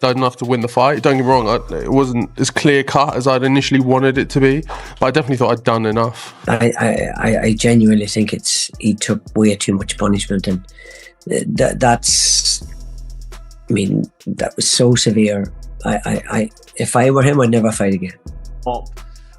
done enough to win the fight. Don't get me wrong, it wasn't as clear cut as I'd initially wanted it to be, but I definitely thought I'd done enough. I genuinely think he took way too much punishment, and that was so severe. If I were him, I'd never fight again. Well,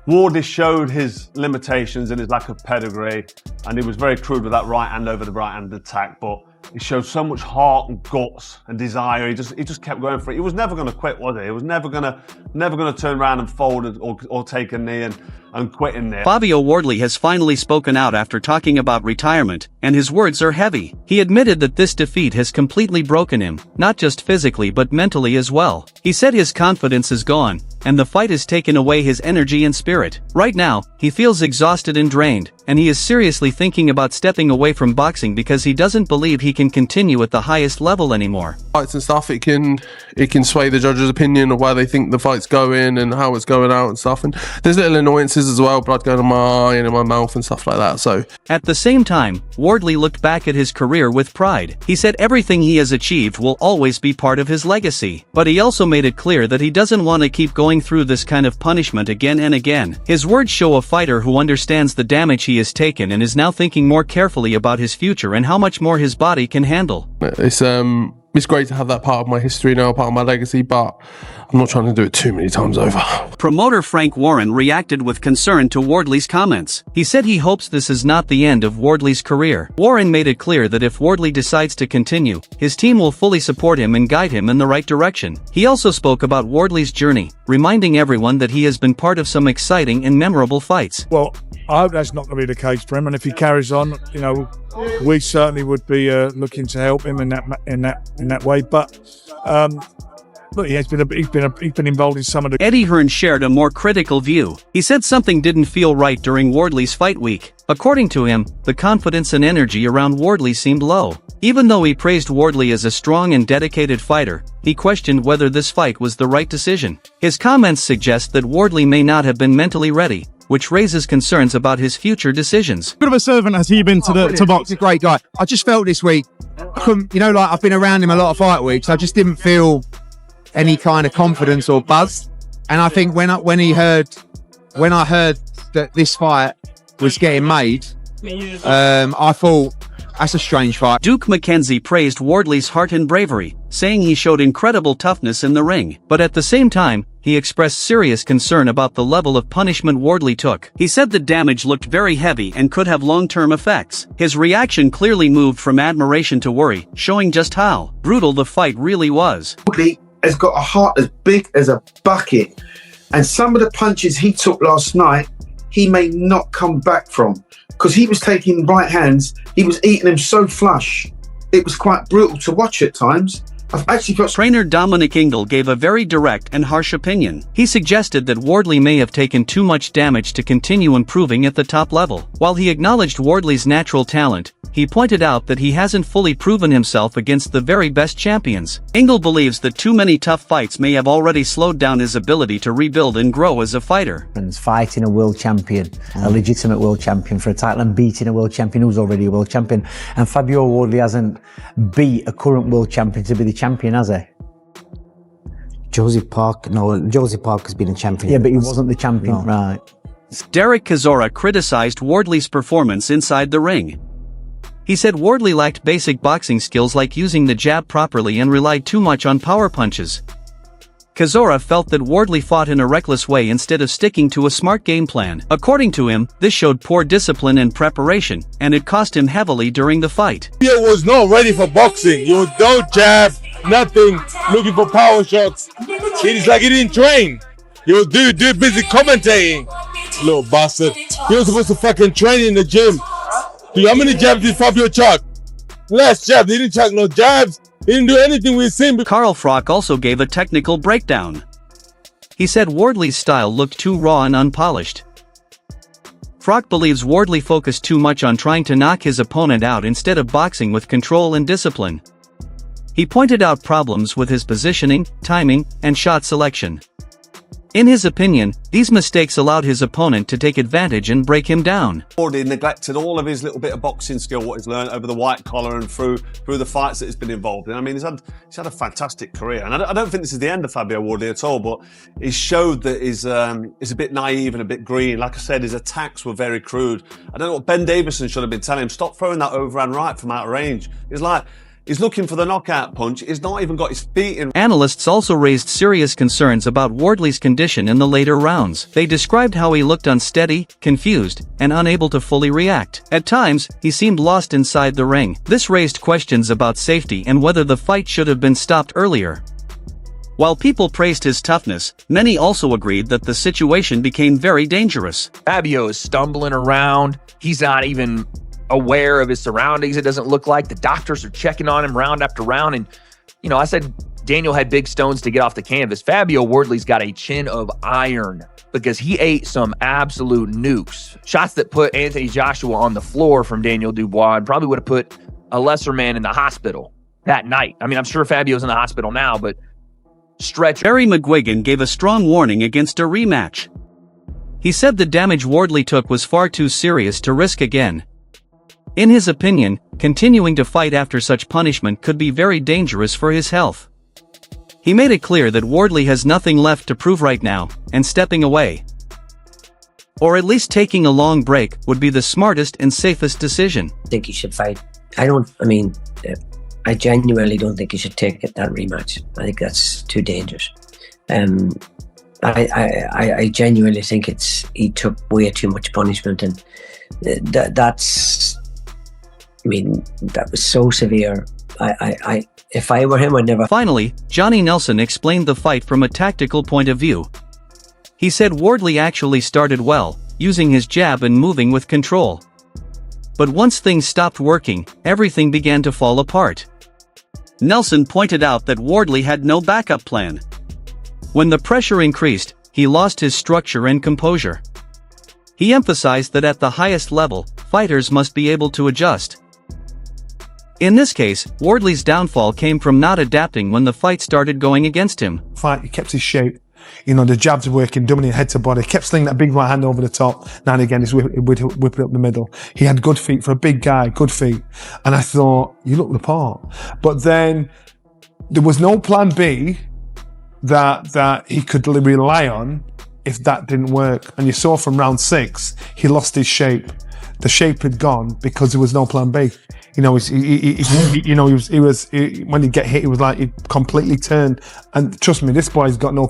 Wardley showed his limitations and his lack of pedigree, and he was very crude with that right hand over the right hand attack, but he showed so much heart and guts and desire. He just kept going for it. He was never going to quit, was he? He was never going to turn around and fold or take a knee and quit in there. Fabio Wardley has finally spoken out after talking about retirement, and his words are heavy. He admitted that this defeat has completely broken him, not just physically but mentally as well. He said his confidence is gone, and the fight has taken away his energy and spirit. Right now, he feels exhausted and drained, and he is seriously thinking about stepping away from boxing because he doesn't believe he can continue at the highest level anymore. Fights and stuff, it can sway the judge's opinion of where they think the fight's going and how it's going out and stuff, and there's little annoyances as well, blood going to my eye and in my mouth and stuff like that. So at the same time, Wardley looked back at his career with pride. He said everything he has achieved will always be part of his legacy, but he also made it clear that he doesn't want to keep going through this kind of punishment again and again. His words show a fighter who understands the damage he has taken and is now thinking more carefully about his future and how much more his body can handle. It's great to have that part of my history now, part of my legacy, but I'm not trying to do it too many times over. Promoter Frank Warren reacted with concern to Wardley's comments. He said he hopes this is not the end of Wardley's career. Warren made it clear that if Wardley decides to continue, his team will fully support him and guide him in the right direction. He also spoke about Wardley's journey, reminding everyone that he has been part of some exciting and memorable fights. Well, I hope that's not going to be the case for him, and if he carries on, we certainly would be looking to help him in that way. But look, he's been involved in some of the. Eddie Hearn shared a more critical view. He said something didn't feel right during Wardley's fight week. According to him, the confidence and energy around Wardley seemed low. Even though he praised Wardley as a strong and dedicated fighter, he questioned whether this fight was the right decision. His comments suggest that Wardley may not have been mentally ready, which raises concerns about his future decisions. Good of a servant has he been to box? He's a great guy. I just felt this week, I've been around him a lot of fight weeks, I just didn't feel any kind of confidence or buzz. And I think when I heard that this fight was getting made, I thought, that's a strange fight. Duke McKenzie praised Wardley's heart and bravery, saying he showed incredible toughness in the ring. But at the same time, he expressed serious concern about the level of punishment Wardley took. He said the damage looked very heavy and could have long-term effects. His reaction clearly moved from admiration to worry, showing just how brutal the fight really was. Wardley has got a heart as big as a bucket, and some of the punches he took last night, he may not come back from, because he was taking right hands, he was eating them so flush. It was quite brutal to watch at times. I've actually got... Trainer Dominic Ingle gave a very direct and harsh opinion. He suggested that Wardley may have taken too much damage to continue improving at the top level. While he acknowledged Wardley's natural talent, he pointed out that he hasn't fully proven himself against the very best champions. Ingle believes that too many tough fights may have already slowed down his ability to rebuild and grow as a fighter. Fighting a world champion, a legitimate world champion for a title, and beating a world champion who's already a world champion. And Fabio Wardley hasn't beat a current world champion to be the champion, has he? Josie Park has been a champion. Yeah, but he wasn't the champion, no. Right. Derek Chisora criticized Wardley's performance inside the ring. He said Wardley lacked basic boxing skills like using the jab properly and relied too much on power punches. Chisora felt that Wardley fought in a reckless way instead of sticking to a smart game plan. According to him, this showed poor discipline and preparation, and it cost him heavily during the fight. He was not ready for boxing. He was no jab, nothing, looking for power shots. It's like he didn't train. He was busy commentating. Little bastard. He was supposed to fucking train in the gym. How many jabs did Fabio chuck? Less jabs. He didn't chuck no jabs. He didn't do anything we've seen. Carl Froch also gave a technical breakdown. He said Wardley's style looked too raw and unpolished. Froch believes Wardley focused too much on trying to knock his opponent out instead of boxing with control and discipline. He pointed out problems with his positioning, timing, and shot selection. In his opinion, these mistakes allowed his opponent to take advantage and break him down. Already neglected all of his little bit of boxing skill, what he's learned over the white collar and through the fights that he's been involved in. I mean, he's had a fantastic career, and I don't think this is the end of Fabio Wardley at all. But he showed that he's a bit naive and a bit green. Like I said, his attacks were very crude. I don't know what Ben Davison should have been telling him. Stop throwing that overhand right from out of range. He's looking for the knockout punch. He's not even got his feet in. Analysts also raised serious concerns about Wardley's condition in the later rounds. They described how he looked unsteady, confused, and unable to fully react. At times, he seemed lost inside the ring. This raised questions about safety and whether the fight should have been stopped earlier. While people praised his toughness, many also agreed that the situation became very dangerous. Fabio is stumbling around. He's not even aware of his surroundings. It doesn't look like the doctors are checking on him round after round. And, you know, I said Daniel had big stones to get off the canvas. Fabio Wardley's got a chin of iron because he ate some absolute nukes. Shots that put Anthony Joshua on the floor from Daniel Dubois and probably would have put a lesser man in the hospital that night. I mean, I'm sure Fabio's in the hospital now, but stretch. Barry McGuigan gave a strong warning against a rematch. He said the damage Wardley took was far too serious to risk again. In his opinion, continuing to fight after such punishment could be very dangerous for his health. He made it clear that Wardley has nothing left to prove right now, and stepping away, or at least taking a long break, would be the smartest and safest decision. I think he should fight. I genuinely don't think he should take that rematch. I think that's too dangerous. I genuinely think he took way too much punishment, and that was so severe. If I were him, I'd never. Finally, Johnny Nelson explained the fight from a tactical point of view. He said Wardley actually started well, using his jab and moving with control. But once things stopped working, everything began to fall apart. Nelson pointed out that Wardley had no backup plan. When the pressure increased, he lost his structure and composure. He emphasized that at the highest level, fighters must be able to adjust. In this case, Wardley's downfall came from not adapting when the fight started going against him. He kept his shape. You know, the jabs were working, dominant head to body. Kept slinging that big right hand over the top. Now and again, he'd whip it up the middle. He had good feet for a big guy, good feet. And I thought, you look the part. But then there was no plan B that he could rely on if that didn't work. And you saw from round 6, he lost his shape. The shape had gone because there was no plan B. You know, when he get hit, he was like, he completely turned. And trust me, this boy's got no